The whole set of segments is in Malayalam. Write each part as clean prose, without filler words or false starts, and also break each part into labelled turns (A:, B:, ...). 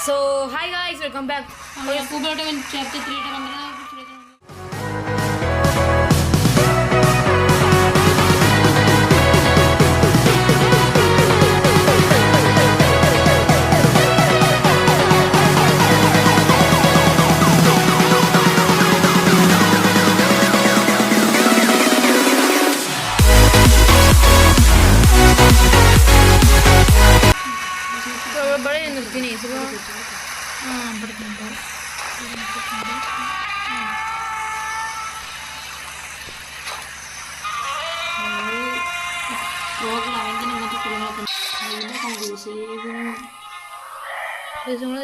A: So, hi guys, welcome back.
B: Chapter 3
A: बड़े नहीं सुबह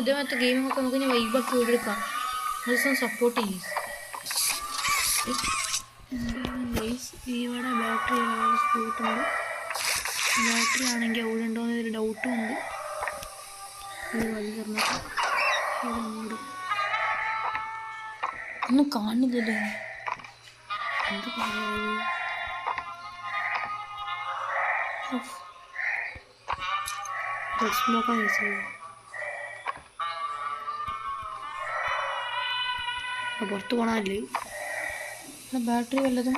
A: ഇതേമത്തെ ഗെയിമൊക്കെ നമുക്ക് ഇനി വൈബൊക്കെ എടുക്കാം. ദിവസം സപ്പോർട്ട് ചെയ്യും. ഇവിടെ ബാറ്ററി സ്കൂട്ടുണ്ട്. ബാറ്ററി ആണെങ്കിൽ അവിടെ ഉണ്ടോ എന്നൊരു ഡൗട്ടും ഉണ്ട്. ഒന്നും കാണുന്നില്ലല്ലോ. എന്ത് നോക്കാൻ പുറത്ത് പോണല്ലേ. ബാറ്ററി വല്ലതും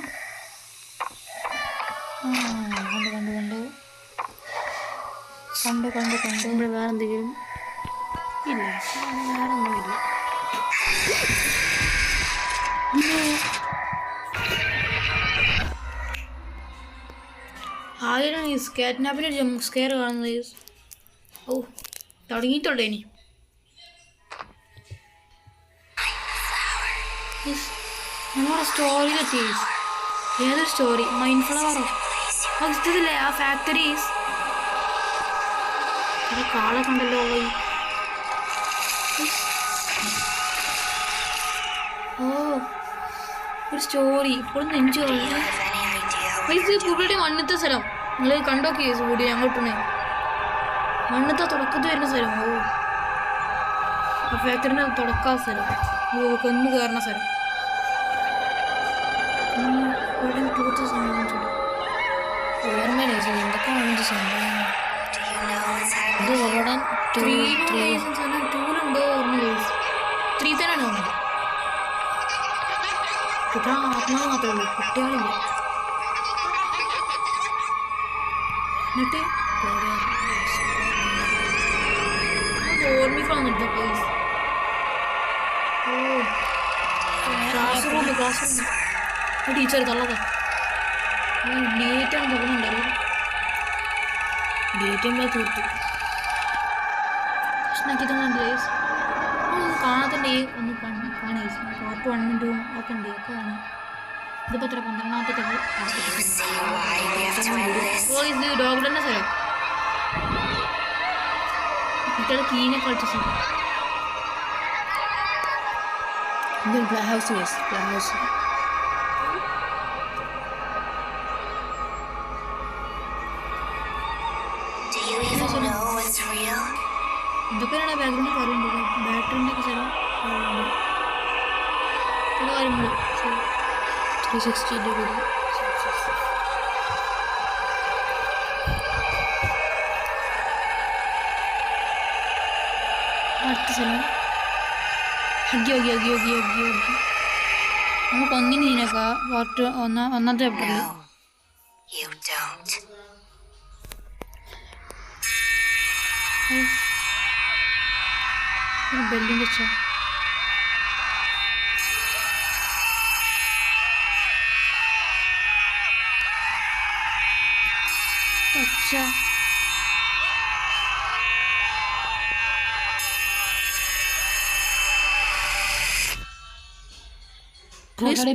A: കണ്ടു ഇവിടെ വേറെ എന്തെങ്കിലും ഇല്ല. വേറെ ഒന്നുമില്ല. ആയിരം ഈ സ്കാറ്റ്നാപ്പിൻ്റെ ജമ്പ് സ്കെയർ കാണുന്നത്. ഓ തുടങ്ങിയിട്ടുണ്ടോ ഇനി? നമ്മുടെ സ്റ്റോറിയിലെത്തി. ഏതൊരു സ്റ്റോറി? മൈൻഡ് ഫ്ലവറോ? ഇതില്ലേ ആ ഫാക്ടറീസ്? കാളെ കണ്ടല്ലോ. ഓ ഒരു സ്റ്റോറി ഇപ്പോഴും നെഞ്ചു കളഞ്ഞു. പുള്ളിയുടെ മണ്ണത്തെ സ്ഥലം നിങ്ങൾ കണ്ടോക്കെ വീഡിയോ ഞങ്ങോട്ടേ. മണ്ണത്തെ തുടക്കത്തിൽ വരുന്ന സ്ഥലം. ഓ ആ ഫാക്ടറിൻ്റെ തുടക്കാത്ത സ്ഥലം. കൊന്നു കയറുന്ന സ്ഥലം. ഓർമ്മയില്ല എന്തൊക്കെയാണ് സംഭവം. ഇത് ഓടാൻ ടൂലുണ്ടോ? ഓർമ്മ 3 തന്നെയാണ് തോന്നുന്നത്. കുട്ടികൾ ആത്മാവ് മാത്രമേ ഉള്ളൂ, കുട്ടികളില്ല. എന്നിട്ട് ഓർമ്മിക്കാന്നിട്ട് പ്ലീസ്. ഓ ക്ലാസ് റൂം ടീച്ചർ തള്ളതാ. ഡേറ്റാണ് തോന്നുന്നുണ്ടല്ലോ. ഡേറ്റ് ചെയ്യുമ്പോൾ തീർത്തു പ്രശ്നമാക്കി തോന്നുന്നുണ്ട്. കാണാത്തണ്ട് ഒന്ന് കാണുക. പാർട്ട് 1 ഉം 2 ഒക്കെ ഉണ്ട്. ഒക്കെ കാണാം. ഇതിപ്പോൾ എത്ര 12ാമത്തെ ഇത് ഡോഗ്ഡറിൻ്റെ സ്ഥലം. കുട്ടികൾ കീനെ കളിച്ച സ്ഥലം. Play house. പ്ലേ ഹൗസ് ഇതൊക്കെയാണ് ബാക്ക്ഗ്രൗണ്ടിൽ കാര്യമുണ്ട്. ബാറ്ററിൻ്റെ ഒക്കെ ചില കാര്യങ്ങൾ 360 അടുത്ത സ്ഥലം ഹഗ്ഗി നമുക്ക് ഒന്നിന് ഇതിനൊക്കെ പാർട്ട് ഒന്നാമത്തെ ചാപ്റ്ററിൽ ബെല്ലിൻ്റെ ച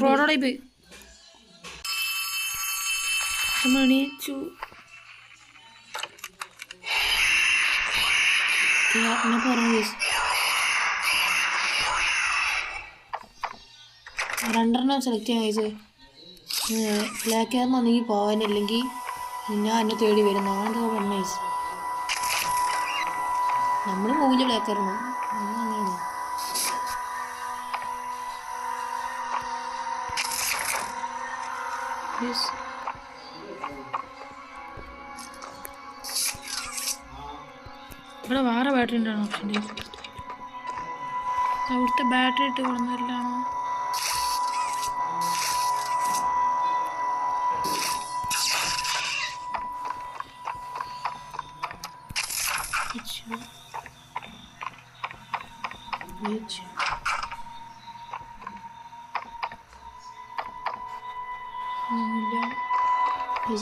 A: പ്രോട്ടോടൈപ്പ് എണീച്ചു. പറഞ്ഞു 2 സെലക്ട് ചെയ്യാൻ കഴിച്ചത്. ബ്ലാക്ക് ഹെയറിനാണെങ്കിൽ പോകാനില്ലെങ്കിൽ ഞാൻ എന്നെ തേടി വരുന്നു. അങ്ങനത്തെ പറഞ്ഞ കഴിച്ചു. നമ്മൾ പോവില്ല ബ്ലാക്ക് ഹെയറിന്. അങ്ങനെയാണ്. ഇവിടെ വേറെ ബാറ്ററി ഉണ്ടാണ് ഓപ്ഷൻ. അവിടുത്തെ ബാറ്ററി ഇട്ട് കൊണ്ടുവരില്ലാണോ?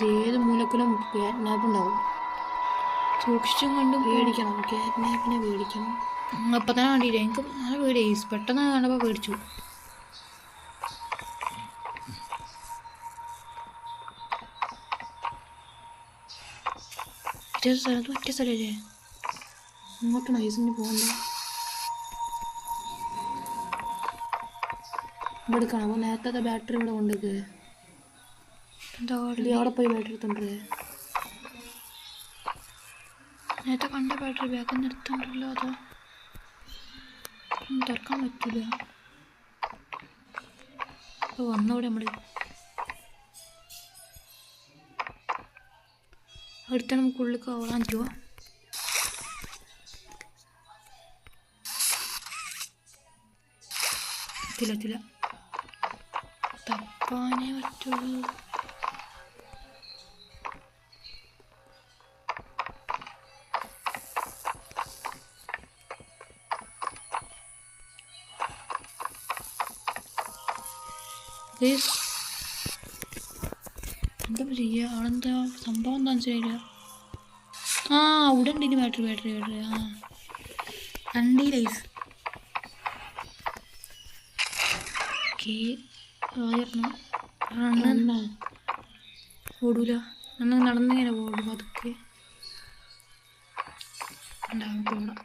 B: ഏത് മൂലക്കിലും ക്യാറ്റ്നാപ്പ് ഉണ്ടാവും.
A: സൂക്ഷിച്ചും കണ്ട്
B: പേടിക്കണം, ക്യാറ്റ്നാപ്പിനെ പേടിക്കണം.
A: അപ്പം തന്നെ കണ്ടില്ലേ, എനിക്ക് നല്ല പേടിയായി. പെട്ടെന്ന് കണ്ടപ്പോൾ പേടിച്ചു. സ്ഥലത്ത് ഒറ്റ സ്ഥലല്ലേ?
B: അങ്ങോട്ട് നൈസിന് പോകണ്ട. ഇവിടെ എടുക്കണം. നേരത്തെ ബാറ്ററി ഇവിടെ കൊണ്ടുവെക്ക്.
A: എന്താ
B: അവിടെ പോയി ബാറ്ററി എടുത്തോണ്ടേ.
A: നേരത്തെ കണ്ട ബാറ്ററി ബാക്കിൽ നിർത്തണ്ടല്ലോ. അതോ തുറക്കാൻ പറ്റില്ല. വന്നവിടെ നമ്മള് അടുത്ത നമുക്ക് ഉള്ളിൽ കവറാൻ പറ്റുമോ? എത്തില്ല തപ്പാനേ പറ്റുള്ളൂ. എന്താ ചെയ്യുക? അവളെന്താ സംഭവം എന്താ മനസ്സിലായില്ല. ആ അവിടെ ഉണ്ട് ഇനി ബാറ്ററി. ആ വണ്ടി ലൈഫ്. ഓക്കെ ഓടൂല. നടന്നിങ്ങനെ ഓടും അതൊക്കെ ഉണ്ടാവും. ഓടാം.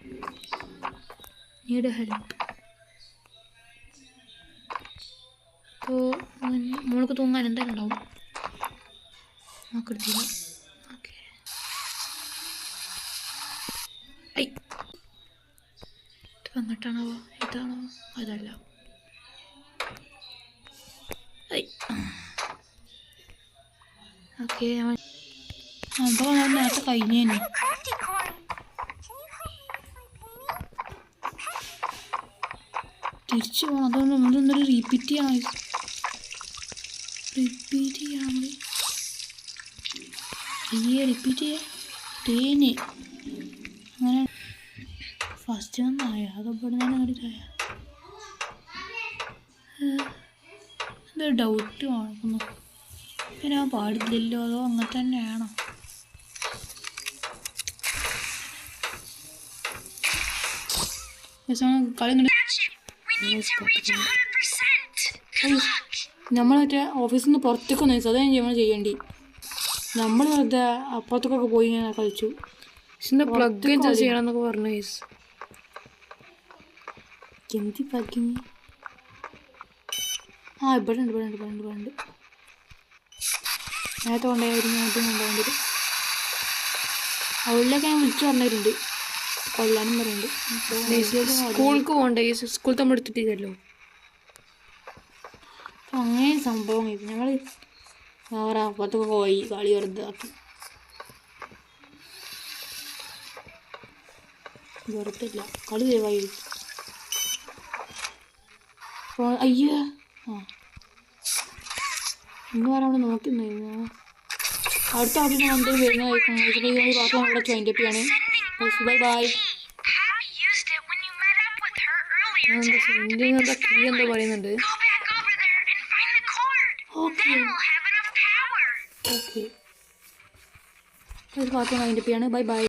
A: Need help. അപ്പോൾ മോൾക്ക് തൂങ്ങാൻ എന്തായാലും ഉണ്ടാവും. നോക്കെടുത്തില്ല. ഓക്കെ ഐ ഇത് വന്നിട്ടാണോ? ഇതാണോ? അതല്ല. ഐ ഓക്കെ അപ്പോൾ നേരത്തെ കഴിഞ്ഞേനെ. തിരിച്ചു പോകണം. അതുകൊണ്ട് നമ്മളൊന്നൊരു റിപ്പീറ്റ് ചെയ്യണം. റിപ്പീറ്റ് ചെയ്യാം. തേന് അങ്ങനെ ഫസ്റ്റ് വന്നായ അതപ്പോൾ തന്നെ കണ്ടിട്ടായ എന്താ ഡൗട്ട് കാണുന്നു. പിന്നെ ആ പാടില്ലല്ലോ, അതോ അങ്ങനെ തന്നെയാണോ? കളി നമ്മൾ മറ്റേ ഓഫീസിൽ നിന്ന് പുറത്തേക്ക് വന്നു. അതേ നമ്മൾ ചെയ്യേണ്ടി. നമ്മൾ വെറുതെ അപ്പുറത്തേക്കൊക്കെ പോയി ഇങ്ങനെ കളിച്ചു. പ്ലഗ് ചെയ്യണമെന്നൊക്കെ പറഞ്ഞു. എന്ത് പ്ലഗിങ്? ആ ഇവിടെ ഉണ്ട്. നേരത്തെ കൊണ്ടുപോയായിരുന്നു. ആദ്യം കൊണ്ടുപോകേണ്ടത് അവളിലൊക്കെ ഞാൻ വിളിച്ചു പറഞ്ഞിട്ടുണ്ട്. കൊല്ലാനും പറയുന്നുണ്ട്. സ്കൂൾക്ക് പോകണ്ടേ? സ്കൂൾ നമ്മൾ എടുത്തിട്ടില്ലല്ലോ. അപ്പം അങ്ങനെ സംഭവം ഇത്. ഞങ്ങൾ വേറെ അപ്പുറത്തൊക്കെ പോയി കളി വെറുതെ ആക്കി. വെറുതെല്ല കളി ദയവായി. അയ്യോ ആ ഇന്ന് പറയാൻ അവിടെ നോക്കുന്നുണ്ടായിരുന്നു. അടുത്ത ആദ്യം എന്തെങ്കിലും വരുന്നതായിരിക്കും. ബാക്കി നമ്മുടെ വൈൻഡപ്പ് ചെയ്യാണ്. ബൈ. എന്താ കീ എന്താ പറയുന്നുണ്ട്. ഓക്കെ ബാക്കി വൈൻഡപ്പ് ചെയ്യാണ്. ബൈ.